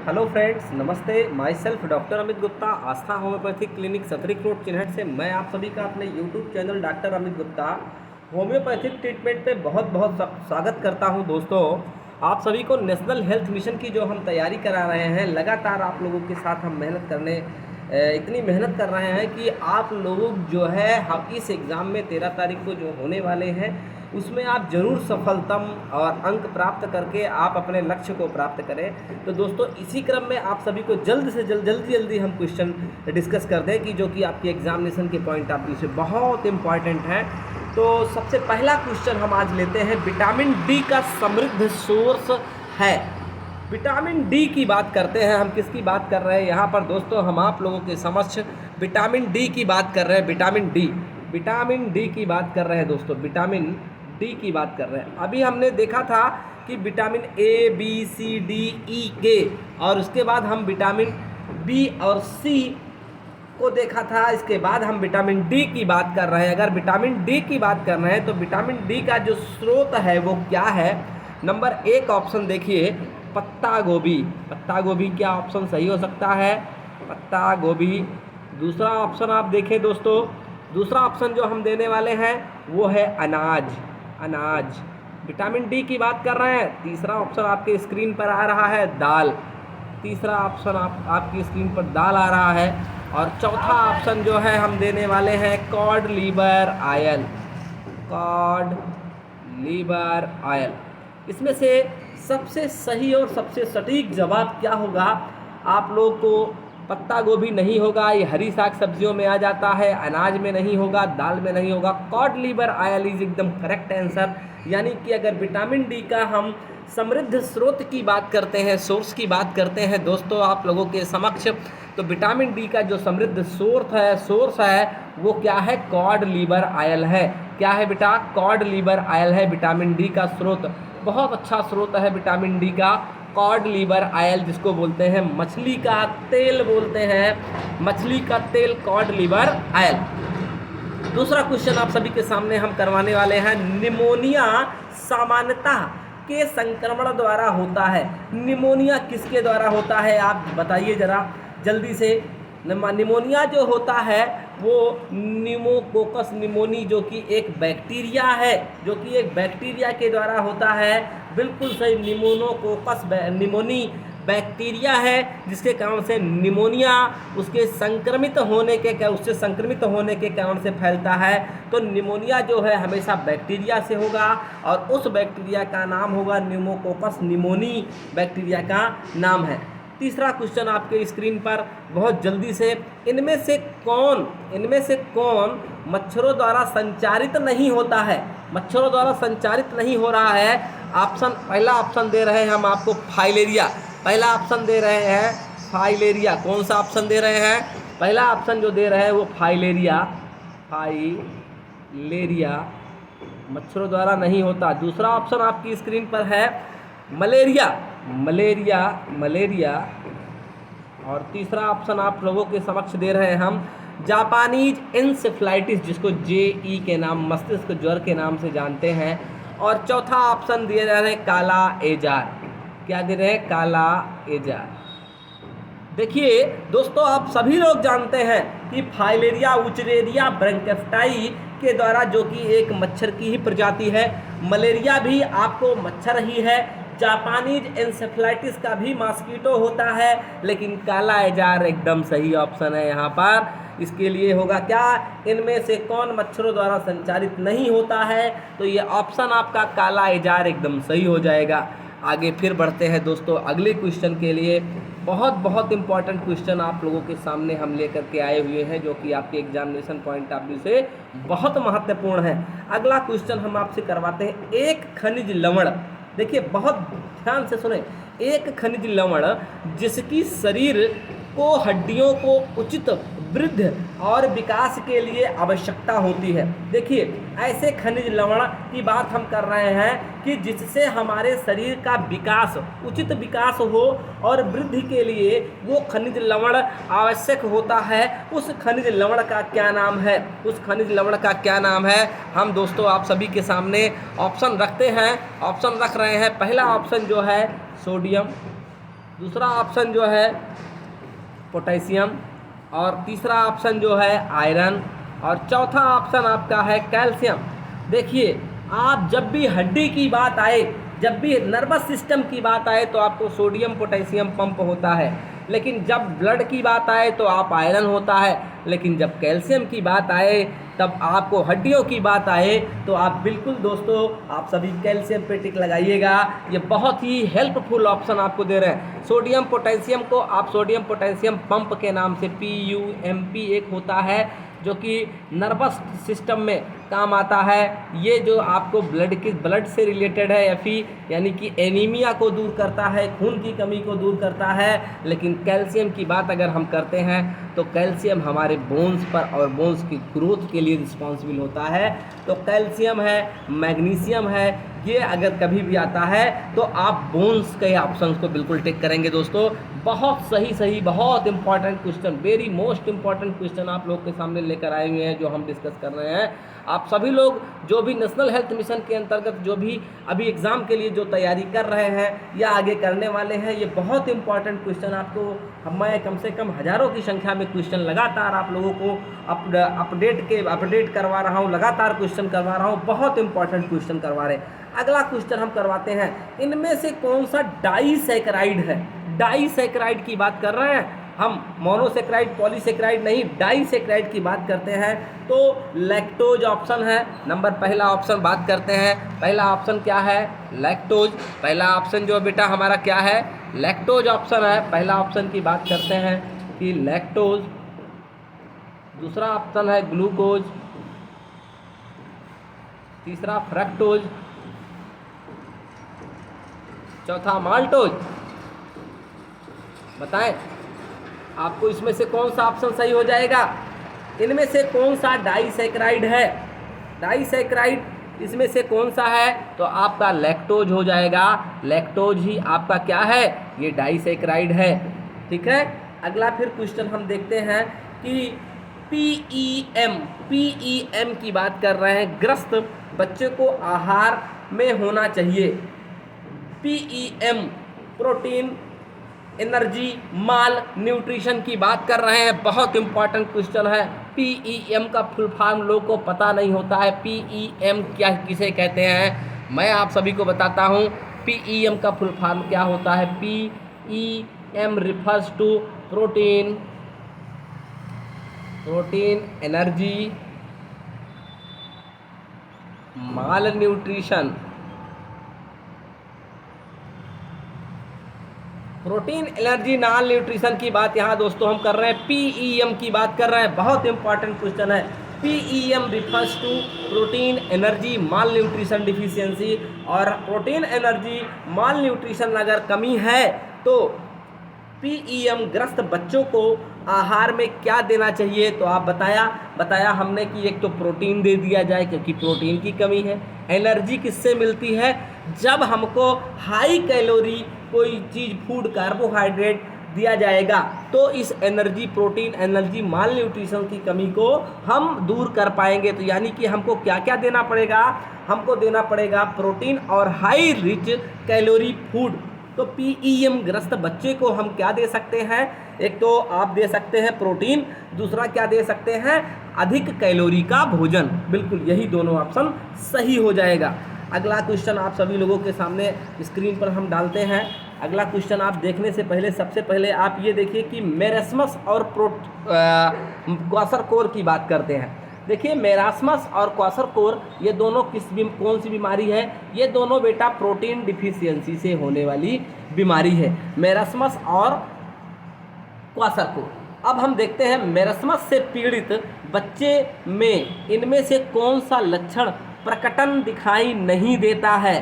Hello friends, नमस्ते। Myself doctor Amit Gupta, Aastha homeopathic clinic Satrik road Chinhat से मैं आप सभी का अपने YouTube channel doctor Amit Gupta homeopathic treatment पे बहुत बहुत स्वागत करता हूं। दोस्तों, आप सभी को नेशनल हेल्थ मिशन की जो हम तैयारी करा रहे हैं, लगातार आप लोगों के साथ हम मेहनत करने इतनी मेहनत कर रहे हैं कि आप लोग जो है हम इस एग्ज़ाम में 13 तारीख को जो होने वाले हैं उसमें आप ज़रूर सफलतम और अंक प्राप्त करके आप अपने लक्ष्य को प्राप्त करें। तो दोस्तों, इसी क्रम में आप सभी को जल्द से जल्दी हम क्वेश्चन डिस्कस कर दें कि जो कि आपके एग्जामिनेशन के पॉइंट ऑफ व्यू से बहुत इम्पॉर्टेंट हैं। तो सबसे पहला क्वेश्चन हम आज लेते हैं, विटामिन डी का समृद्ध सोर्स है। विटामिन डी की बात करते हैं। हम किसकी बात कर रहे हैं यहाँ पर दोस्तों? हम आप लोगों के समक्ष विटामिन डी की बात कर रहे हैं। विटामिन डी की बात कर रहे हैं दोस्तों, विटामिन डी की बात कर रहे हैं। अभी हमने देखा था कि vitamin A, B, C, D, E, K और उसके बाद हम विटामिन बी और सी को देखा था। इसके बाद हम विटामिन डी की बात कर रहे हैं। अगर विटामिन डी की बात कर रहे हैं तो विटामिन डी का जो स्रोत है वो क्या है? नंबर एक ऑप्शन देखिए, पत्ता गोभी। पत्ता गोभी क्या ऑप्शन सही हो सकता है? पत्ता गोभी। दूसरा ऑप्शन आप देखें दोस्तों, दूसरा ऑप्शन जो हम देने वाले हैं वो है अनाज। विटामिन डी की बात कर रहे हैं। तीसरा ऑप्शन आपके स्क्रीन पर आ रहा है दाल। तीसरा ऑप्शन आपकी स्क्रीन पर दाल आ रहा है। और चौथा ऑप्शन जो है हम देने वाले हैं कॉड लिवर ऑयल। इसमें से सबसे सही और सबसे सटीक जवाब क्या होगा? आप लोग को पत्ता गोभी नहीं होगा, ये हरी साग सब्जियों में आ जाता है। अनाज में नहीं होगा, दाल में नहीं होगा। कॉड लिवर ऑयल इज एकदम करेक्ट आंसर। यानी कि अगर विटामिन डी का हम समृद्ध स्रोत की बात करते हैं, सोर्स की बात करते हैं दोस्तों आप लोगों के समक्ष, तो विटामिन डी का जो समृद्ध सोर्स है वो क्या है? कॉड लिवर ऑयल है। क्या है बेटा? कॉड लिवर ऑयल है विटामिन डी का स्रोत। बहुत अच्छा स्रोत है विटामिन डी का कॉड लिवर ऑयल, जिसको बोलते हैं मछली का तेल बोलते हैं। मछली का तेल कॉड लिवर ऑयल। दूसरा क्वेश्चन आप सभी के सामने हम करवाने वाले हैं, निमोनिया सामान्यतः के संक्रमण द्वारा होता है। निमोनिया किसके द्वारा होता है आप बताइए जरा जल्दी से। निमोनिया जो होता है वो निमोकोकस निमोनी जो कि एक बैक्टीरिया के द्वारा होता है। बिल्कुल सही, निमोनोकोकस निमोनी बैक्टीरिया है जिसके कारण से निमोनिया उससे संक्रमित होने के कारण से फैलता है। तो निमोनिया जो है हमेशा बैक्टीरिया से होगा और उस बैक्टीरिया का नाम होगा निमोकोकस निमोनी, बैक्टीरिया का नाम है। तीसरा क्वेश्चन आपके स्क्रीन पर बहुत जल्दी से, इनमें से कौन मच्छरों द्वारा संचारित नहीं होता है? मच्छरों द्वारा संचारित नहीं हो रहा है। पहला ऑप्शन दे रहे हैं हम आपको फाइलेरिया। पहला ऑप्शन दे रहे हैं फाइलेरिया। कौन सा ऑप्शन दे रहे हैं? पहला ऑप्शन जो दे रहे हैं वो फाइलेरिया मच्छरों द्वारा नहीं होता। दूसरा ऑप्शन आपकी स्क्रीन पर है मलेरिया। और तीसरा ऑप्शन आप लोगों के समक्ष दे रहे हैं हम जापानीज एन्सेफ्लाइटिस, जिसको JE के नाम, मस्तिष्क ज्वर के नाम से जानते हैं। और चौथा ऑप्शन दिए जा रहे हैं काला एजार। क्या दे रहे हैं? काला एजार। देखिए दोस्तों, आप सभी लोग जानते हैं कि फाइलेरिया उचरेरिया ब्रैंकेफ्टाई के द्वारा, जो कि एक मच्छर की ही प्रजाति है, मलेरिया भी आपको मच्छर ही है, जापानीज एन्सेफ्लाइटिस का भी मॉस्किटो होता है, लेकिन काला एजार एकदम सही ऑप्शन है यहाँ पर। इसके लिए होगा क्या? इनमें से कौन मच्छरों द्वारा संचारित नहीं होता है? तो ये ऑप्शन आपका काला एजार एकदम सही हो जाएगा। आगे फिर बढ़ते हैं दोस्तों अगले क्वेश्चन के लिए। बहुत इंपॉर्टेंट क्वेश्चन आप लोगों के सामने हम लेकर के आए हुए हैं, जो कि आपके एग्जामिनेशन पॉइंट ऑफ व्यू से बहुत महत्वपूर्ण है। अगला क्वेश्चन हम आपसे करवाते हैं, एक खनिज लवण। देखिए बहुत ध्यान से सुने, एक खनिज लवण जिसकी शरीर को हड्डियों को उचित वृद्धि और विकास के लिए आवश्यकता होती है। देखिए ऐसे खनिज लवण की बात हम कर रहे हैं कि जिससे हमारे शरीर का विकास, उचित विकास हो और वृद्धि के लिए वो खनिज लवण आवश्यक होता है। उस खनिज लवण का क्या नाम है? हम दोस्तों आप सभी के सामने ऑप्शन रख रहे हैं। पहला ऑप्शन जो है सोडियम, दूसरा ऑप्शन जो है पोटेशियम, और तीसरा ऑप्शन जो है आयरन, और चौथा ऑप्शन आपका है कैल्शियम। देखिए, आप जब भी हड्डी की बात आए, जब भी नर्वस सिस्टम की बात आए तो आपको सोडियम पोटेशियम पंप होता है, लेकिन जब ब्लड की बात आए तो आप आयरन होता है, लेकिन जब कैल्शियम की बात आए, तब आपको हड्डियों की बात आए तो आप बिल्कुल दोस्तों आप सभी कैल्शियम पे टिक लगाइएगा। ये बहुत ही हेल्पफुल ऑप्शन आपको दे रहे हैं। सोडियम पोटेशियम को आप सोडियम पोटेशियम पंप के नाम से PUMP एक होता है जो कि नर्वस सिस्टम में काम आता है। ये जो आपको ब्लड से रिलेटेड है, या फिर यानी कि एनीमिया को दूर करता है, खून की कमी को दूर करता है। लेकिन कैल्शियम की बात अगर हम करते हैं तो कैल्शियम हमारे बोन्स पर और बोन्स की ग्रोथ के लिए रिस्पॉन्सिबल होता है। तो कैल्शियम है, मैग्नीशियम है, ये अगर कभी भी आता है तो आप बोन्स के ऑप्शंस को बिल्कुल टिक करेंगे दोस्तों। बहुत सही बहुत important question, very most important question आप लोग के सामने लेकर आए हुए हैं जो हम डिस्कस कर रहे हैं। आप सभी लोग जो भी नेशनल हेल्थ मिशन के अंतर्गत जो भी अभी एग्ज़ाम के लिए जो तैयारी कर रहे हैं या आगे करने वाले हैं, ये बहुत इंपॉर्टेंट क्वेश्चन आपको मैं कम से कम हज़ारों की संख्या में क्वेश्चन लगातार आप लोगों को अपडेट करवा रहा हूँ, लगातार क्वेश्चन करवा रहा हूँ, बहुत इंपॉर्टेंट क्वेश्चन करवा रहे हैं। अगला क्वेश्चन हम करवाते हैं, इनमें से कौन सा डाइसैकेराइड है? डाइसैकेराइड की बात कर रहे हैं हम, मोनोसेक्राइड पॉलीसेक्राइड नहीं, डाइसैकेराइड की बात करते हैं। तो लैक्टोज ऑप्शन है नंबर, पहला ऑप्शन बात करते हैं। पहला ऑप्शन क्या है? लैक्टोज। पहला ऑप्शन जो बेटा हमारा क्या है? लैक्टोज ऑप्शन है। पहला ऑप्शन की बात करते हैं कि लैक्टोज। दूसरा ऑप्शन है ग्लूकोज, तीसरा फ्रक्टोज, चौथा माल्टोज। बताएं आपको इसमें से कौन सा ऑप्शन सही हो जाएगा? इनमें से कौन सा डाइसैकेराइड है? डाइसैकेराइड इसमें से कौन सा है? तो आपका लैक्टोज हो जाएगा। लैक्टोज ही आपका क्या है? ये डाइसैकेराइड है। ठीक है, अगला फिर क्वेश्चन हम देखते हैं कि पीईएम की बात कर रहे हैं, ग्रस्त बच्चे को आहार में होना चाहिए। PEM protein, energy, malnutrition की बात कर रहे हैं। बहुत इंपॉर्टेंट क्वेश्चन है। पीईएम का फुल फॉर्म लोग को पता नहीं होता है। पीईएम क्या किसे कहते हैं, मैं आप सभी को बताता हूँ। पीईएम का फुल फॉर्म क्या होता है? PEM refers to protein, energy, malnutrition. Protein, energy, malnutrition की बात यहाँ दोस्तों हम कर रहे हैं। पीईएम की बात कर रहे हैं, बहुत इंपॉर्टेंट क्वेश्चन है। PEM refers to protein, energy, malnutrition deficiency. और प्रोटीन, एनर्जी, माल न्यूट्रिशन अगर कमी है तो पीईएम ग्रस्त बच्चों को आहार में क्या देना चाहिए? तो आप बताया हमने कि एक तो प्रोटीन दे दिया जाए क्योंकि प्रोटीन की कमी है। एनर्जी किससे मिलती है? जब हमको हाई कैलोरी कोई चीज़, फूड, कार्बोहाइड्रेट दिया जाएगा तो इस energy, protein, energy, malnutrition की कमी को हम दूर कर पाएंगे। तो यानी कि हमको क्या क्या देना पड़ेगा? हमको देना पड़ेगा प्रोटीन और हाई रिच कैलोरी फूड। तो पीईएम ग्रस्त बच्चे को हम क्या दे सकते हैं? एक तो आप दे सकते हैं प्रोटीन, दूसरा क्या दे सकते हैं? अधिक कैलोरी का भोजन। बिल्कुल यही दोनों ऑप्शन सही हो जाएगा। अगला क्वेश्चन आप सभी लोगों के सामने स्क्रीन पर हम डालते हैं। अगला क्वेश्चन आप देखने से पहले सबसे पहले आप ये देखिए कि मेरेस्मस और क्वाशरकोर की बात करते हैं। देखिए, मेरास्मस और क्वाशरकोर ये दोनों कौन सी बीमारी है? ये दोनों बेटा प्रोटीन डिफिशियंसी से होने वाली बीमारी है, मेरास्मस और क्वाशरकोर। अब हम देखते हैं मेरास्मस से पीड़ित बच्चे में इनमें से कौन सा लक्षण प्रकटन दिखाई नहीं देता है?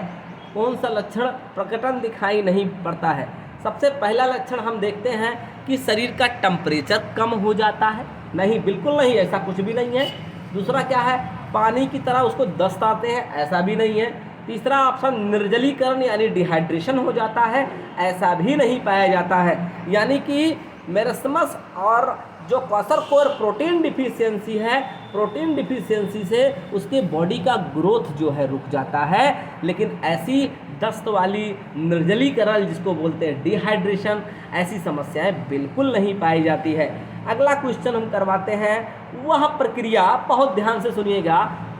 कौन सा लक्षण प्रकटन दिखाई नहीं पड़ता है? सबसे पहला लक्षण हम देखते हैं कि शरीर का टेम्परेचर कम हो जाता है। नहीं, बिल्कुल नहीं, ऐसा कुछ भी नहीं है। दूसरा क्या है? पानी की तरह उसको दस्त आते हैं, ऐसा भी नहीं है। तीसरा ऑप्शन निर्जलीकरण यानी डिहाइड्रेशन हो जाता है, ऐसा भी नहीं पाया जाता है। यानी कि मेरास्मस और जो क्वाशरकोर प्रोटीन डिफिशियंसी है, प्रोटीन डिफिशियंसी से उसके बॉडी का ग्रोथ जो है रुक जाता है। लेकिन ऐसी दस्त वाली निर्जलीकरण जिसको बोलते हैं डिहाइड्रेशन, ऐसी समस्याएं बिल्कुल नहीं पाई जाती है। अगला क्वेश्चन हम करवाते हैं, वह प्रक्रिया, बहुत ध्यान से सुनिएगा,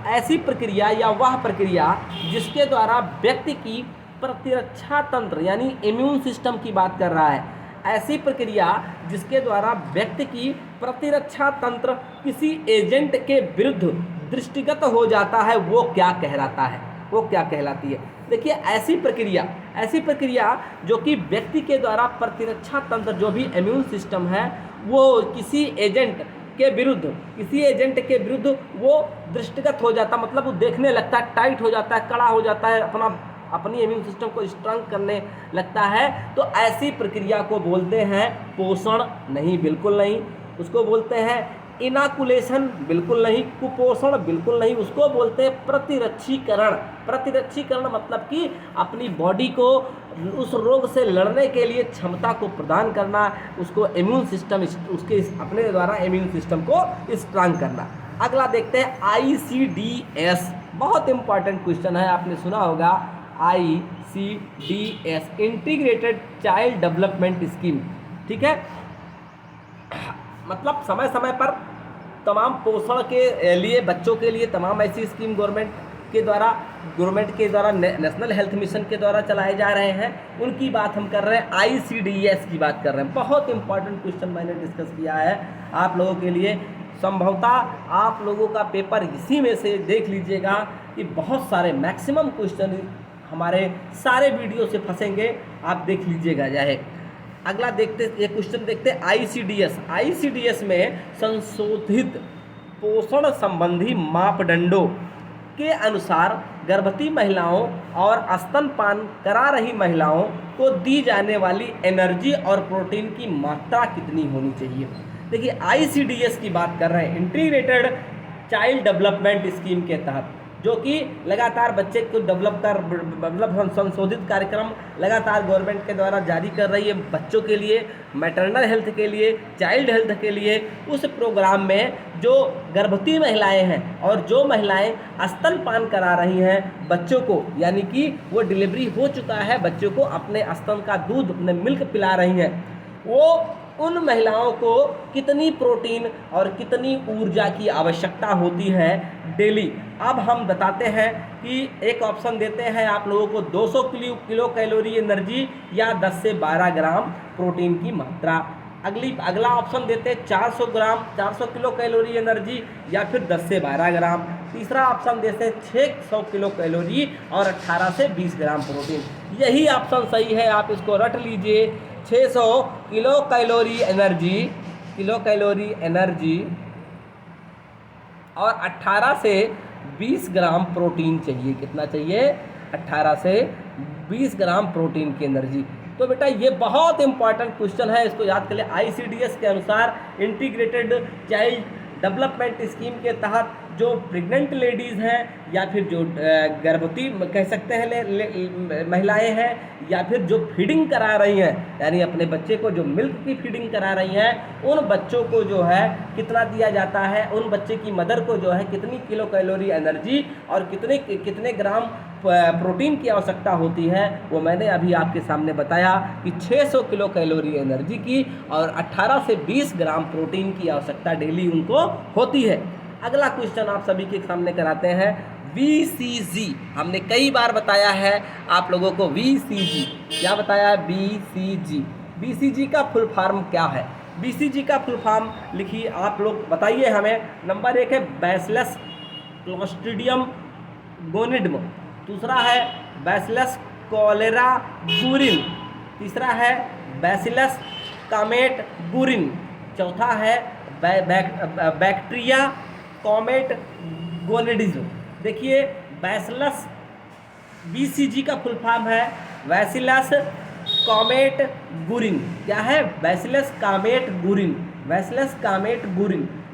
ऐसी प्रक्रिया या वह प्रक्रिया जिसके द्वारा व्यक्ति की प्रतिरक्षा तंत्र यानी इम्यून सिस्टम की बात कर रहा है, ऐसी प्रक्रिया जिसके द्वारा व्यक्ति की प्रतिरक्षा तंत्र किसी एजेंट के विरुद्ध दृष्टिगत हो जाता है, वो क्या कहलाता है, वो क्या कहलाती है। देखिए ऐसी प्रक्रिया जो कि व्यक्ति के द्वारा प्रतिरक्षा तंत्र जो भी इम्यून सिस्टम है वो किसी एजेंट के विरुद्ध वो दृष्टिगत हो जाता, मतलब वो देखने लगता है, टाइट हो जाता है, कड़ा हो जाता है, अपनी इम्यून सिस्टम को स्ट्रांग करने लगता है, तो ऐसी प्रक्रिया को बोलते हैं पोषण। नहीं, बिल्कुल नहीं। उसको बोलते हैं इनाकुलेशन, बिल्कुल नहीं। कुपोषण, बिल्कुल नहीं। उसको बोलते हैं प्रतिरक्षीकरण। प्रतिरक्षीकरण मतलब कि अपनी बॉडी को उस रोग से लड़ने के लिए क्षमता को प्रदान करना, उसको इम्यून सिस्टम, उसके अपने द्वारा इम्यून सिस्टम को स्ट्रांग करना। अगला देखते हैं ICDS, बहुत इंपॉर्टेंट क्वेश्चन है, आपने सुना होगा ICDS, integrated child development scheme. ठीक है, मतलब समय समय पर तमाम पोषण के लिए, बच्चों के लिए तमाम ऐसी स्कीम गवर्नमेंट के द्वारा नेशनल हेल्थ मिशन के द्वारा चलाए जा रहे हैं, उनकी बात हम कर रहे हैं। ICDS की बात कर रहे हैं। बहुत इंपॉर्टेंट क्वेश्चन मैंने डिस्कस किया है आप लोगों के लिए। संभवतः आप लोगों का पेपर इसी में से देख लीजिएगा कि बहुत सारे मैक्सिमम क्वेश्चन हमारे सारे वीडियो से फंसेंगे, आप देख लीजिएगा जाए। अगला ये क्वेश्चन देखते हैं ICDS में संशोधित पोषण संबंधी मापदंडों के अनुसार गर्भवती महिलाओं और स्तनपान करा रही महिलाओं को दी जाने वाली एनर्जी और प्रोटीन की मात्रा कितनी होनी चाहिए। देखिए ICDS की बात कर रहे हैं, इंटीग्रेटेड चाइल्ड डेवलपमेंट स्कीम के तहत, जो कि लगातार बच्चे को डेवलप कर, मतलब संशोधित कार्यक्रम लगातार गवर्नमेंट के द्वारा जारी कर रही है बच्चों के लिए, मैटरनल हेल्थ के लिए, चाइल्ड हेल्थ के लिए। उस प्रोग्राम में जो गर्भवती महिलाएं हैं और जो महिलाएं स्तनपान करा रही हैं बच्चों को, यानी कि वो डिलीवरी हो चुका है, बच्चों को अपने स्तन का दूध, अपने मिल्क पिला रही हैं, वो उन महिलाओं को कितनी प्रोटीन और कितनी ऊर्जा की आवश्यकता होती है डेली। अब हम बताते हैं कि एक ऑप्शन देते हैं आप लोगों को 200 किलो कैलोरी एनर्जी या 10 से 12 ग्राम प्रोटीन की मात्रा। अगला ऑप्शन देते हैं 400 किलो कैलोरी एनर्जी या फिर 10 से 12 ग्राम। तीसरा ऑप्शन देते हैं 600 किलो कैलोरी और 18 से 20 ग्राम प्रोटीन। यही ऑप्शन सही है, आप इसको रट लीजिए। 600 किलो कैलोरी एनर्जी और 18 से 20 ग्राम प्रोटीन चाहिए। कितना चाहिए? 18 से 20 ग्राम प्रोटीन की एनर्जी। तो बेटा ये बहुत इंपॉर्टेंट क्वेश्चन है, इसको याद कर ले। ICDS के अनुसार इंटीग्रेटेड चाइल्ड डेवलपमेंट स्कीम के तहत जो प्रेग्नेंट लेडीज़ हैं या फिर जो गर्भवती कह सकते हैं महिलाएं हैं, या फिर जो फीडिंग करा रही हैं, यानी अपने बच्चे को जो मिल्क की फीडिंग करा रही हैं, उन बच्चों को जो है कितना दिया जाता है, उन बच्चे की मदर को जो है कितनी किलो कैलोरी एनर्जी और कितने ग्राम प्रोटीन की आवश्यकता होती है, वो मैंने अभी आपके सामने बताया कि 600 किलो कैलोरी एनर्जी की और 18 से 20 ग्राम प्रोटीन की आवश्यकता डेली उनको होती है। अगला क्वेश्चन आप सभी के सामने कराते हैं VCG। हमने कई बार बताया है आप लोगों को VCG, क्या बताया है? BCG का फुल फॉर्म क्या है? BCG का फुल फॉर्म लिखिए आप लोग, बताइए हमें। नंबर 1 है बैसिलस क्लोस्ट्रीडियम गोनिड्म, दूसरा है बैसिलस कॉलेरा बुरिन, तीसरा है बैसिलस कामेट बुरिन, चौथा है बैक्टीरिया कॉमेट गोनेडिज्म। देखिए बैसिलस BCG का फुल फॉर्म है बैसिलस कॉमेट गुरिन। क्या है? बैसिलस कामेट गुरिन,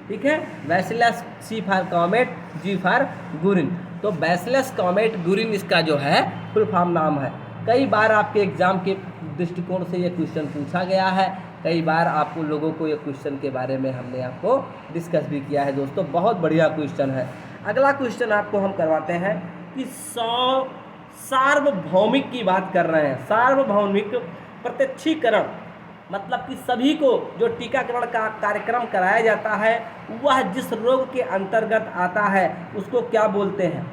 ठीक है। Bacillus C for Calmette, G for Guerin. तो बैसिलस कॉमेट गुरिन इसका जो है फुल फॉर्म नाम है। कई बार आपके एग्ज़ाम के दृष्टिकोण से ये क्वेश्चन पूछा गया है, कई बार आपको लोगों को ये क्वेश्चन के बारे में हमने आपको डिस्कस भी किया है दोस्तों। बहुत बढ़िया क्वेश्चन है। अगला क्वेश्चन आपको हम करवाते हैं कि सार्वभौमिक की बात कर रहे हैं। सार्वभौमिक प्रत्यक्षीकरण मतलब कि सभी को जो टीकाकरण का कार्यक्रम कराया जाता है वह जिस रोग के अंतर्गत आता है उसको क्या बोलते हैं।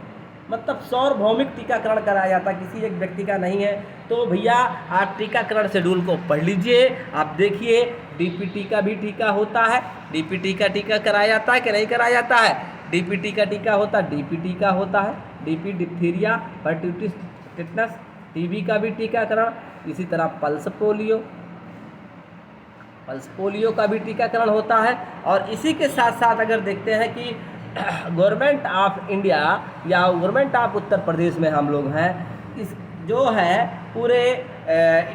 मतलब सार्वभौमिक टीकाकरण कराया जाता है, किसी एक व्यक्ति का नहीं है। तो भैया आप टीकाकरण शेड्यूल को पढ़ लीजिए, आप देखिए डीपीटी का भी टीका होता है, डीपीटी का टीका कराया जाता है कि नहीं कराया जाता है, डीपीटी का टीका होता है, डीपीटी का होता है, डीपी डिप्थीरिया, परट्यूटिस, टिटनस, टीबी का भी टीकाकरण, इसी तरह पल्स पोलियो का भी टीकाकरण होता है। और इसी के साथ साथ अगर देखते हैं कि गवर्नमेंट ऑफ इंडिया या गवर्नमेंट ऑफ उत्तर प्रदेश में हम लोग हैं, इस जो है पूरे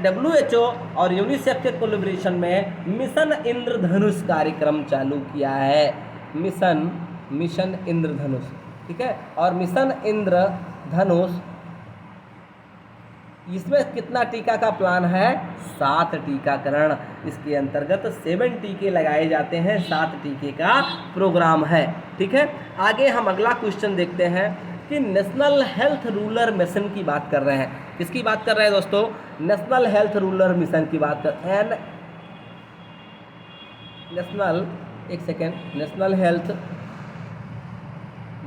WHO और यूनिसेफ के कोलैबोरेशन में मिशन इंद्रधनुष कार्यक्रम चालू किया है। मिशन इंद्रधनुष, ठीक है। और मिशन इंद्रधनुष इसमें कितना टीका का प्लान है? 7 टीकाकरण। इसके अंतर्गत 7 टीके लगाए जाते हैं, 7 टीके का प्रोग्राम है, ठीक है। आगे हम अगला क्वेश्चन देखते हैं कि नेशनल हेल्थ रूरल मिशन की बात कर रहे हैं। किसकी बात कर रहे हैं दोस्तों? नेशनल हेल्थ रूरल मिशन की बात कर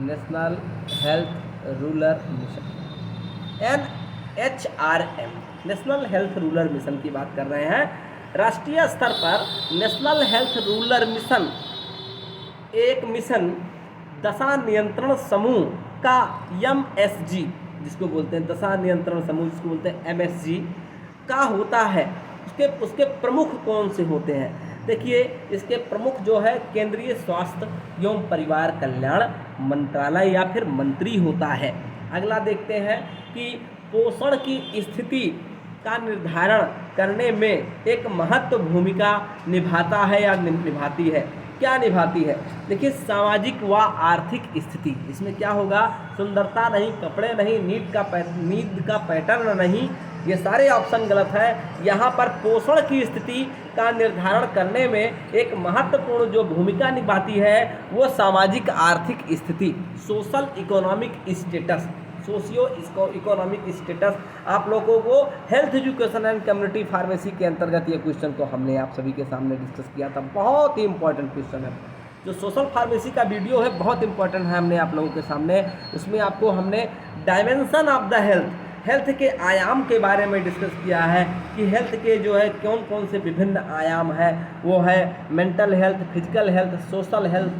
national health rural mission NHRM, national health rural mission की बात कर रहे हैं। राष्ट्रीय स्तर पर नेशनल हेल्थ रूरल मिशन एक मिशन दशा नियंत्रण समूह का MSG, जिसको बोलते हैं दशा नियंत्रण समूह, जिसको बोलते हैं MSG का होता है। उसके प्रमुख कौन से होते हैं? देखिए इसके प्रमुख जो है केंद्रीय स्वास्थ्य एवं परिवार कल्याण मंत्रालय या फिर मंत्री होता है। अगला देखते हैं कि पोषण की स्थिति का निर्धारण करने में एक महत्व भूमिका निभाता है या निभाती है। क्या निभाती है? देखिए सामाजिक व आर्थिक स्थिति, इसमें क्या होगा? सुंदरता नहीं, कपड़े नहीं, नींद का पैटर्न नहीं, ये सारे ऑप्शन गलत है। यहाँ पर पोषण की स्थिति का निर्धारण करने में एक महत्वपूर्ण जो भूमिका निभाती है वो सामाजिक आर्थिक स्थिति, सोशल इकोनॉमिक स्टेटस। आप लोगों को health education and community pharmacy के अंतर्गत ये क्वेश्चन को हमने आप सभी के सामने डिस्कस किया था। बहुत ही इंपॉर्टेंट क्वेश्चन है। जो सोशल फार्मेसी का वीडियो है बहुत इंपॉर्टेंट है, हमने आप लोगों के सामने उसमें आपको हमने डायमेंशन ऑफ द हेल्थ के आयाम के बारे में डिस्कस किया है कि हेल्थ के जो है कौन कौन से विभिन्न आयाम है। वो है mental health, physical health, social health,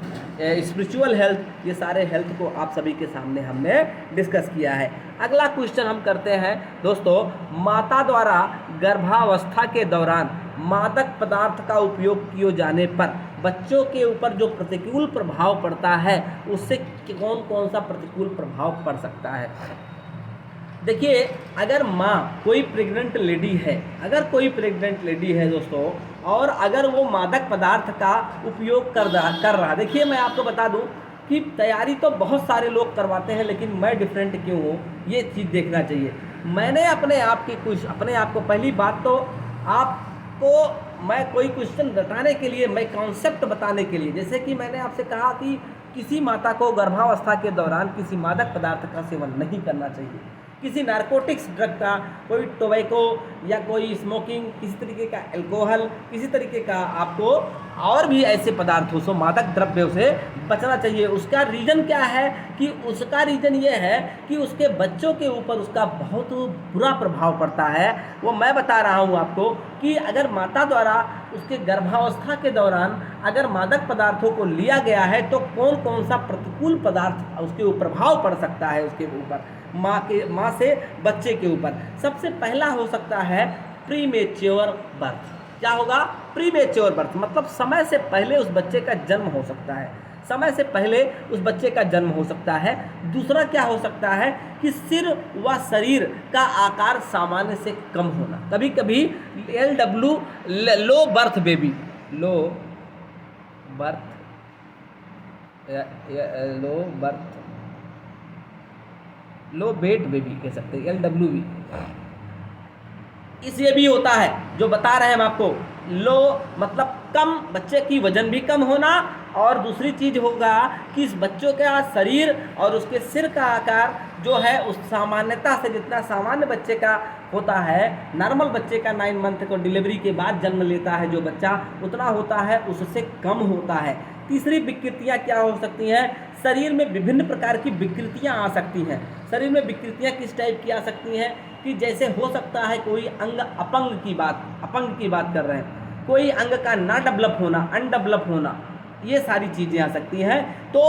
spiritual health. ये सारे हेल्थ को आप सभी के सामने हमने डिस्कस किया है। अगला क्वेश्चन हम करते हैं दोस्तों, माता द्वारा गर्भावस्था के दौरान मादक पदार्थ का उपयोग किए जाने पर बच्चों के ऊपर जो प्रतिकूल प्रभाव पड़ता है उससे कौन कौन सा प्रतिकूल प्रभाव पड़ सकता है। देखिए अगर कोई प्रेग्नेंट लेडी है दोस्तों, और अगर वो मादक पदार्थ का उपयोग कर रहा, देखिए मैं आपको बता दूं कि तैयारी तो बहुत सारे लोग करवाते हैं, लेकिन मैं डिफरेंट क्यों हूँ ये चीज़ देखना चाहिए। मैंने अपने आप को पहली बात तो आपको मैं कोई क्वेश्चन बताने के लिए, मैं कॉन्सेप्ट बताने के लिए, जैसे कि मैंने आपसे कहा कि किसी माता को गर्भावस्था के दौरान किसी मादक पदार्थ का सेवन नहीं करना चाहिए, किसी नारकोटिक्स ड्रग का, कोई टोबैको या कोई स्मोकिंग, किसी तरीके का अल्कोहल, किसी तरीके का आपको और भी ऐसे पदार्थों से, मादक द्रव्यों से बचना चाहिए। उसका रीज़न क्या है कि उसका रीज़न ये है कि उसके बच्चों के ऊपर उसका बहुत बुरा प्रभाव पड़ता है। वो मैं बता रहा हूँ आपको कि अगर माता द्वारा उसके गर्भावस्था के दौरान अगर मादक पदार्थों को लिया गया है तो कौन कौन सा प्रतिकूल पदार्थ उसके ऊपर प्रभाव पड़ सकता है, उसके ऊपर माँ से बच्चे के ऊपर। सबसे पहला हो सकता है प्रीमेच्योर बर्थ। क्या होगा? प्रीमेच्योर बर्थ मतलब समय से पहले उस बच्चे का जन्म हो सकता है, समय से पहले उस बच्चे का जन्म हो सकता है। दूसरा क्या हो सकता है कि सिर व शरीर का आकार सामान्य से कम होना। कभी कभी LW लो बर्थ बेबी, लो वेट बेबी कह सकते हैं, LWB। इसलिए भी होता है जो बता रहे हैं हम आपको, लो मतलब कम, बच्चे की वजन भी कम होना, और दूसरी चीज़ होगा कि इस बच्चों का शरीर और उसके सिर का आकार जो है उस सामान्यता से, जितना सामान्य बच्चे का होता है, नॉर्मल बच्चे का 9 मंथ को डिलीवरी के बाद जन्म लेता है जो बच्चा, उतना होता है, उससे कम होता है। तीसरी विकृतियाँ क्या हो सकती हैं? शरीर में विभिन्न प्रकार की विकृतियाँ आ सकती हैं। शरीर में विकृतियाँ किस टाइप की आ सकती हैं कि जैसे हो सकता है कोई अंग अपंग की बात कर रहे हैं, कोई अंग का ना डेवलप होना, अनडेवलप होना, ये सारी चीज़ें आ सकती हैं। तो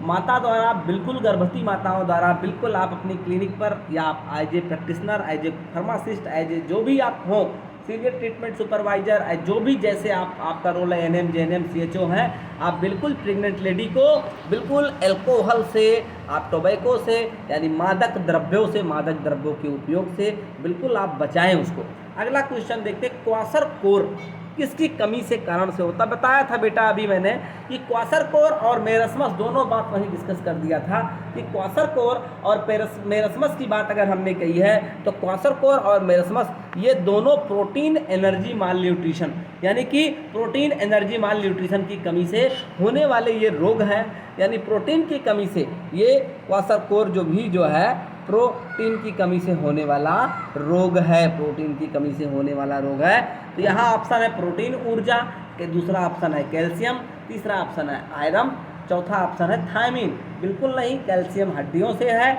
माता द्वारा बिल्कुल, गर्भवती माताओं द्वारा बिल्कुल आप अपनी क्लिनिक पर, या आप as a practitioner, as a pharmacist, as a जो भी आप हों, सीनियर ट्रीटमेंट सुपरवाइजर, जो भी जैसे आपका रोल है, एनएम, जेएनएम, सीएचओ हैं, आप बिल्कुल प्रेग्नेंट लेडी को बिल्कुल अल्कोहल से, आप टोबैको से, यानी मादक द्रव्यों से, मादक द्रव्यों के उपयोग से बिल्कुल आप बचाएं उसको। अगला क्वेश्चन देखते हैं, क्वासरकोर किसकी कमी से कारण से होता? बताया था बेटा अभी मैंने कि क्वासरकोर और मेरस्मस, दोनों बात वहीं डिस्कस कर दिया था कि क्वासरकोर और मेरस्मस की बात अगर हमने कही है तो क्वासरकोर और मेरस्मस ये दोनों प्रोटीन एनर्जी माल न्यूट्रिशन, यानी कि प्रोटीन एनर्जी माल न्यूट्रिशन की कमी से होने वाले ये रोग हैं। यानी प्रोटीन की कमी से ये क्वासरकोर जो है प्रोटीन की कमी से होने वाला रोग है, प्रोटीन की कमी से होने वाला रोग है। तो यहाँ ऑप्शन है प्रोटीन ऊर्जा, के दूसरा ऑप्शन है कैल्शियम, तीसरा ऑप्शन है आयरन, चौथा ऑप्शन है थायमीन। बिल्कुल नहीं, कैल्शियम हड्डियों से है,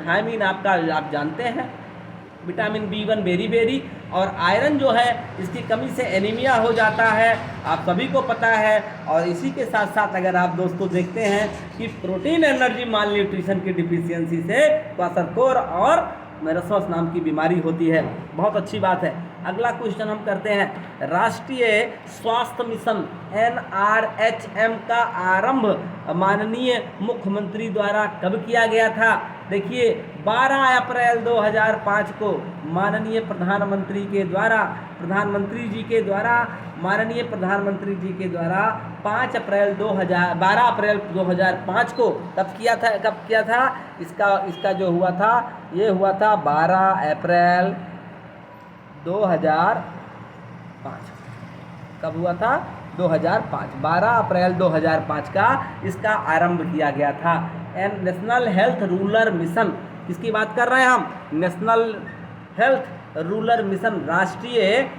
थायमीन आपका आप जानते हैं विटामिन B1 बेरी, और आयरन जो है इसकी कमी से एनीमिया हो जाता है, आप सभी को पता है। और इसी के साथ साथ अगर आप दोस्तों देखते हैं कि प्रोटीन एनर्जी माल न्यूट्रिशन की डिफिशियंसी से क्वासरकोर और मेरस्मस नाम की बीमारी होती है। बहुत अच्छी बात है। अगला क्वेश्चन हम करते हैं, राष्ट्रीय स्वास्थ्य मिशन NRHM का आरंभ माननीय मुख्यमंत्री द्वारा कब किया गया था? देखिए 12 अप्रैल 2005 को माननीय प्रधानमंत्री जी के द्वारा माननीय प्रधानमंत्री जी के द्वारा 12 अप्रैल 2005 को कब किया था? इसका जो हुआ था, ये हुआ था 12 अप्रैल 2005। कब हुआ था? 2005, 12 अप्रैल 2005 का इसका आरंभ किया गया था। नेशनल हेल्थ रूरल मिशन, किसकी बात कर रहे हैं हम? नेशनल हेल्थ रूरल मिशन, राष्ट्रीय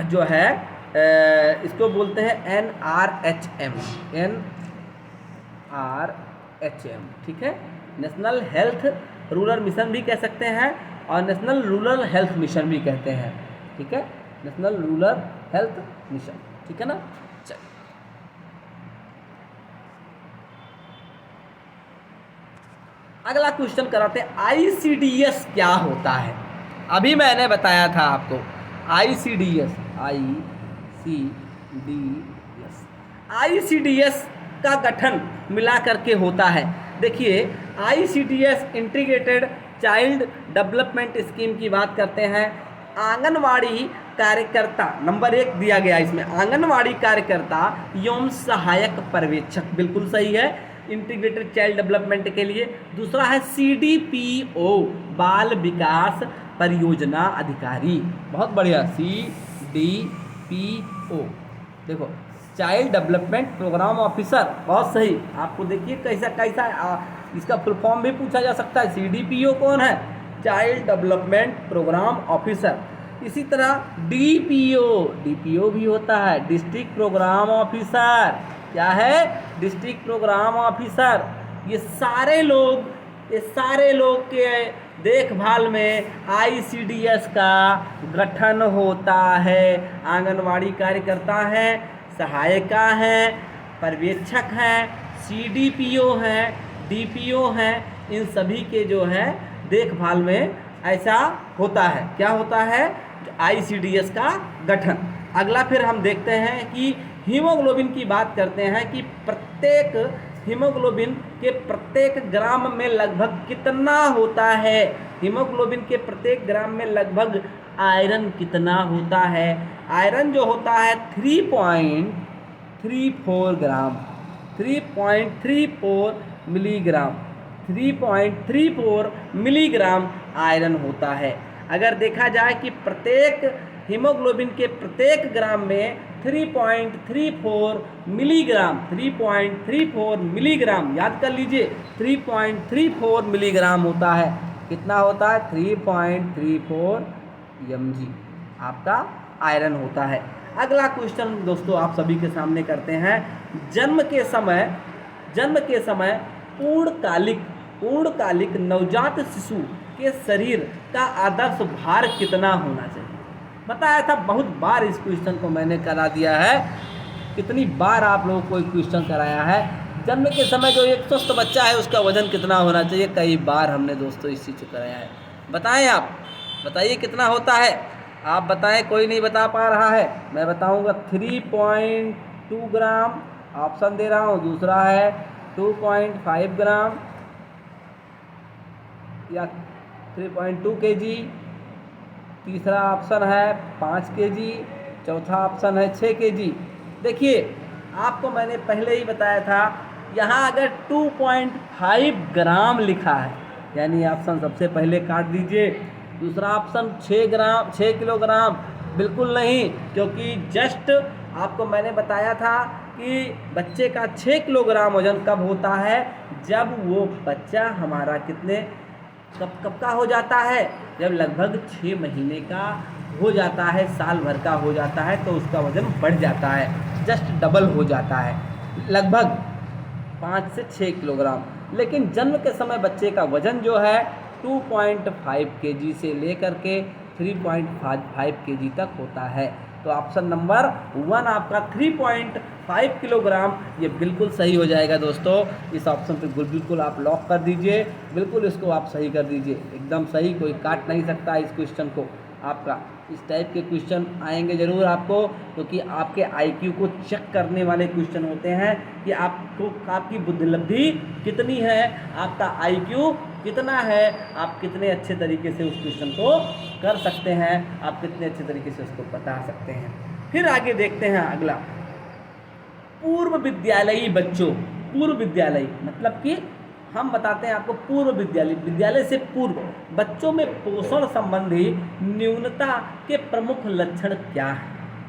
जो है इसको बोलते हैं NRHM, ठीक है। नेशनल हेल्थ रूरल मिशन भी कह सकते हैं और नेशनल रूरल हेल्थ मिशन भी कहते हैं, ठीक है, नेशनल रूरल हेल्थ मिशन, ठीक है ना। चलिए अगला क्वेश्चन कराते हैं, ICDS क्या होता है? अभी मैंने बताया था आपको ICDS का गठन मिला करके होता है। देखिए ICDS integrated child development scheme की बात करते हैं। आंगनवाड़ी कार्यकर्ता, नंबर 1 दिया गया इसमें, आंगनवाड़ी कार्यकर्ता एवं सहायक पर्यवेक्षक, बिल्कुल सही है, इंटीग्रेटेड चाइल्ड डेवलपमेंट के लिए। दूसरा है CDPO, बाल विकास परियोजना अधिकारी, बहुत बढ़िया, CDPO, देखो चाइल्ड डेवलपमेंट प्रोग्राम ऑफिसर, बहुत सही। आपको देखिए कैसा इसका फुल फॉर्म भी पूछा जा सकता है। CDPO कौन है? Child development programme officer. इसी तरह DPO भी होता है, डिस्ट्रिक्ट प्रोग्राम ऑफिसर। क्या है? District programme officer. ये सारे लोग के देखभाल में ICDS का गठन होता है। आंगनवाड़ी कार्यकर्ता हैं, सहायिका हैं, पर्यवेक्षक हैं, CDPO हैं, DPO हैं, इन सभी के जो है देखभाल में ऐसा होता है। क्या होता है? ICDS का गठन। अगला फिर हम देखते हैं कि हीमोग्लोबिन की बात करते हैं कि प्रत्येक हीमोग्लोबिन के प्रत्येक ग्राम में लगभग कितना होता है? हीमोग्लोबिन के प्रत्येक ग्राम में लगभग आयरन कितना होता है? आयरन जो होता है 3.34 ग्राम, 3.34 मिलीग्राम, 3.34 मिलीग्राम आयरन होता है। अगर देखा जाए कि प्रत्येक हीमोग्लोबिन के प्रत्येक ग्राम में 3.34 मिलीग्राम 3.34 मिलीग्राम, याद कर लीजिए 3.34 मिलीग्राम होता है। कितना होता है? 3.34 mg आपका आयरन होता है। अगला क्वेश्चन दोस्तों आप सभी के सामने करते हैं। जन्म के समय पूर्णकालिक नवजात शिशु के शरीर का आदर्श भार कितना होना चाहिए? बताया था, बहुत बार इस क्वेश्चन को मैंने करा दिया है। कितनी बार आप लोगों को क्वेश्चन कराया है। जन्म के समय जो एक स्वस्थ बच्चा है उसका वजन कितना होना चाहिए, कई बार हमने दोस्तों इस चीज़ को कराया है। बताएं, आप बताइए कितना होता है। आप बताएं, कोई नहीं बता पा रहा है, मैं बताऊंगा। 3.2 ग्राम ऑप्शन दे रहा हूँ, दूसरा है 2.5 ग्राम या 3.2 kg, तीसरा ऑप्शन है 5 kg, चौथा ऑप्शन है 6 kg। देखिए, आपको मैंने पहले ही बताया था, यहाँ अगर 2.5 ग्राम लिखा है यानी ऑप्शन सबसे पहले काट दीजिए। दूसरा ऑप्शन 6 किलोग्राम, बिल्कुल नहीं, क्योंकि जस्ट आपको मैंने बताया था कि बच्चे का 6 किलोग्राम वजन कब होता है? जब वो बच्चा हमारा कब का हो जाता है? जब लगभग 6 महीने का हो जाता है, साल भर का हो जाता है, तो उसका वज़न बढ़ जाता है, जस्ट डबल हो जाता है, लगभग 5 से 6 किलोग्राम। लेकिन जन्म के समय बच्चे का वज़न जो है 2.5 kg से लेकर के 3.5 kg तक होता है। तो ऑप्शन नंबर 1 आपका 3.5 किलोग्राम, ये बिल्कुल सही हो जाएगा दोस्तों। इस ऑप्शन पे बिल्कुल आप लॉक कर दीजिए, बिल्कुल इसको आप सही कर दीजिए, एकदम सही, कोई काट नहीं सकता इस क्वेश्चन को। आपका इस टाइप के क्वेश्चन आएंगे ज़रूर आपको, क्योंकि आपके आईक्यू को चेक करने वाले क्वेश्चन होते हैं कि आपकी बुद्धिलब्धि कितनी है, आपका आईक्यू कितना है, आप कितने अच्छे तरीके से उस क्वेश्चन को कर सकते हैं, आप कितने अच्छे तरीके से उसको बता सकते हैं। फिर आगे देखते हैं अगला, पूर्व विद्यालयी बच्चों। पूर्व विद्यालयी मतलब कि हम बताते हैं आपको पूर्व विद्यालय से पूर्व बच्चों में पोषण संबंधी न्यूनता के प्रमुख लक्षण क्या है?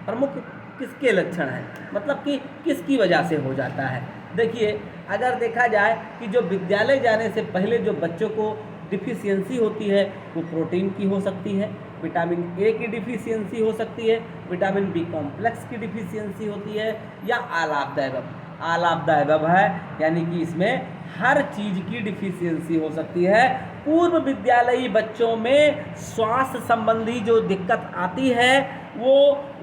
प्रमुख किसके लक्षण हैं, मतलब कि किसकी वजह से हो जाता है? देखिए, अगर देखा जाए कि जो विद्यालय जाने से पहले जो बच्चों को डिफिशियंसी होती है, वो प्रोटीन की हो सकती है, विटामिन ए की डिफिशियंसी हो सकती है, विटामिन बी कॉम्प्लेक्स की डिफिशियंसी होती है, या आलापदा एवब है, यानी कि इसमें हर चीज़ की डिफिशियंसी हो सकती है। पूर्व विद्यालयी बच्चों में स्वास्थ्य संबंधी जो दिक्कत आती है वो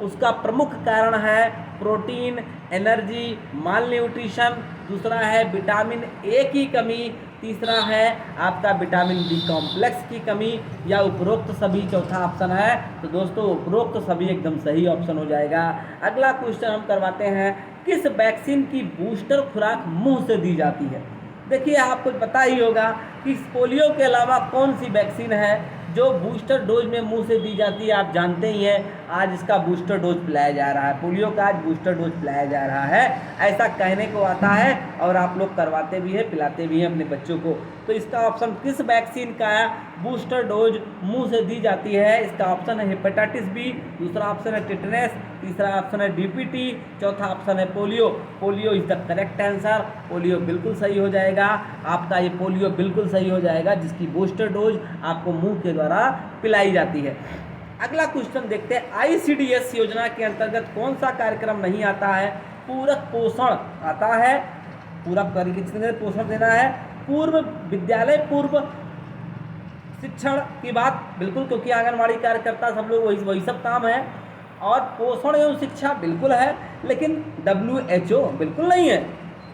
उसका प्रमुख कारण है प्रोटीन, एनर्जी, माल न्यूट्रिशन, दूसरा है विटामिन ए की कमी, तीसरा है आपका विटामिन बी कॉम्प्लेक्स की कमी, या उपरोक्त सभी चौथा ऑप्शन है। तो दोस्तों उपरोक्त सभी एकदम सही ऑप्शन हो जाएगा। अगला क्वेश्चन हम करवाते हैं, किस वैक्सीन की बूस्टर खुराक मुंह से दी जाती है? देखिए, आपको पता ही होगा कि पोलियो के अलावा कौन सी वैक्सीन है जो बूस्टर डोज में मुंह से दी जाती है? आप जानते ही हैं, आज इसका बूस्टर डोज पिलाया जा रहा है, पोलियो का आज बूस्टर डोज पिलाया जा रहा है, ऐसा कहने को आता है और आप लोग करवाते भी हैं, पिलाते भी हैं अपने बच्चों को। तो इसका ऑप्शन किस वैक्सीन का बूस्टर डोज मुंह से दी जाती है? इसका ऑप्शन है हेपेटाइटिस बी, दूसरा ऑप्शन है टिटनेस, तीसरा ऑप्शन है डीपीटी, चौथा ऑप्शन है polio. Polio is the correct answer, polio बिल्कुल सही हो जाएगा आपका, ये पोलियो बिल्कुल सही हो जाएगा जिसकी बूस्टर डोज आपको मुंह के द्वारा पिलाई जाती है। अगला क्वेश्चन देखते हैं, ICDS योजना के अंतर्गत कौन सा कार्यक्रम नहीं आता है? पूरक पोषण आता है, पूरक तरीके से पोषण देना है, पूर्व विद्यालय पूर्व शिक्षण की बात बिल्कुल, क्योंकि आंगनबाड़ी कार्यकर्ता सब लोग वही सब काम है, और पोषण एवं शिक्षा बिल्कुल है, लेकिन WHO बिल्कुल नहीं है।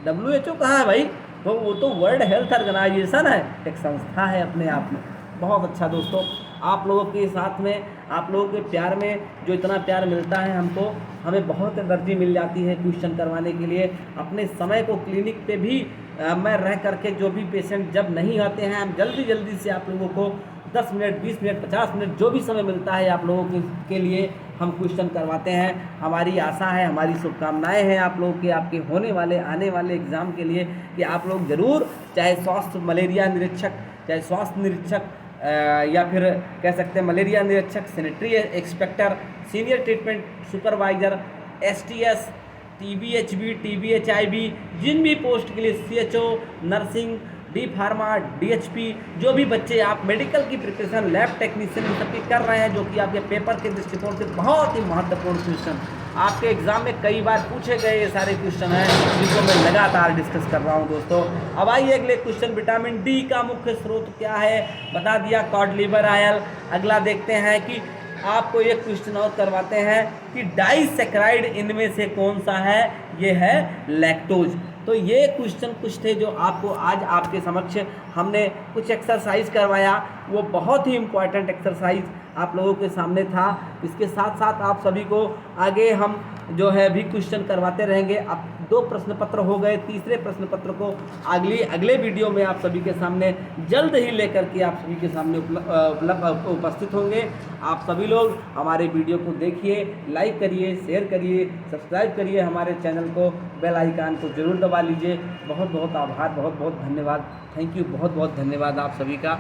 WHO कहाँ है भाई? तो वो तो वर्ल्ड हेल्थ ऑर्गेनाइजेशन है, एक संस्था है अपने आप में। बहुत अच्छा दोस्तों, आप लोगों के साथ में, आप लोगों के प्यार में जो इतना प्यार मिलता है हमको, हमें बहुत एनर्जी मिल जाती है क्वेश्चन करवाने के लिए। अपने समय को क्लिनिक पे भी मैं रह करके, जो भी पेशेंट जब नहीं आते हैं, हम जल्दी से आप लोगों को 10 मिनट, 20 मिनट, 50 मिनट जो भी समय मिलता है आप लोगों के लिए हम क्वेश्चन करवाते हैं। हमारी आशा है, हमारी शुभकामनाएं हैं आप लोगों के, आपके होने वाले आने वाले एग्ज़ाम के लिए, कि आप लोग ज़रूर, चाहे स्वास्थ्य मलेरिया निरीक्षक, चाहे स्वास्थ्य निरीक्षक या फिर कह सकते हैं मलेरिया निरीक्षक, sanitary inspector, senior treatment supervisor, STS, TBHB, TBHIB, जिन भी पोस्ट के लिए CHO, nursing, D pharma, DHP, जो भी बच्चे आप मेडिकल की प्रिपरेशन, लैब टेक्नीशियन इन सब की कर रहे हैं, जो कि आपके पेपर के दृष्टिकोण से बहुत ही महत्वपूर्ण क्वेश्चन आपके एग्जाम में कई बार पूछे गए ये सारे क्वेश्चन हैं, जिनको मैं लगातार डिस्कस कर रहा हूं दोस्तों। अब आइए अगले क्वेश्चन, विटामिन डी का मुख्य स्रोत क्या है, बता दिया, कॉड लिवर ऑयल। अगला देखते हैं कि आपको एक क्वेश्चन और करवाते हैं कि डाइसैकेराइड इनमें से कौन सा है, ये है लैक्टोज। तो ये क्वेश्चन कुछ थे जो आपको आज आपके समक्ष हमने कुछ एक्सरसाइज करवाया, वो बहुत ही इम्पॉर्टेंट एक्सरसाइज आप लोगों के सामने था। इसके साथ साथ आप सभी को आगे हम जो है भी क्वेश्चन करवाते रहेंगे। अब 2 प्रश्न पत्र हो गए, तीसरे प्रश्न पत्र को अगले वीडियो में आप सभी के सामने जल्द ही लेकर के आप सभी के सामने उपस्थित होंगे। आप सभी लोग हमारे वीडियो को देखिए, लाइक करिए, शेयर करिए, सब्सक्राइब करिए हमारे चैनल को, बेल आइकन को जरूर दबा लीजिए। बहुत बहुत आभार, बहुत बहुत धन्यवाद, थैंक यू, बहुत बहुत धन्यवाद आप सभी का।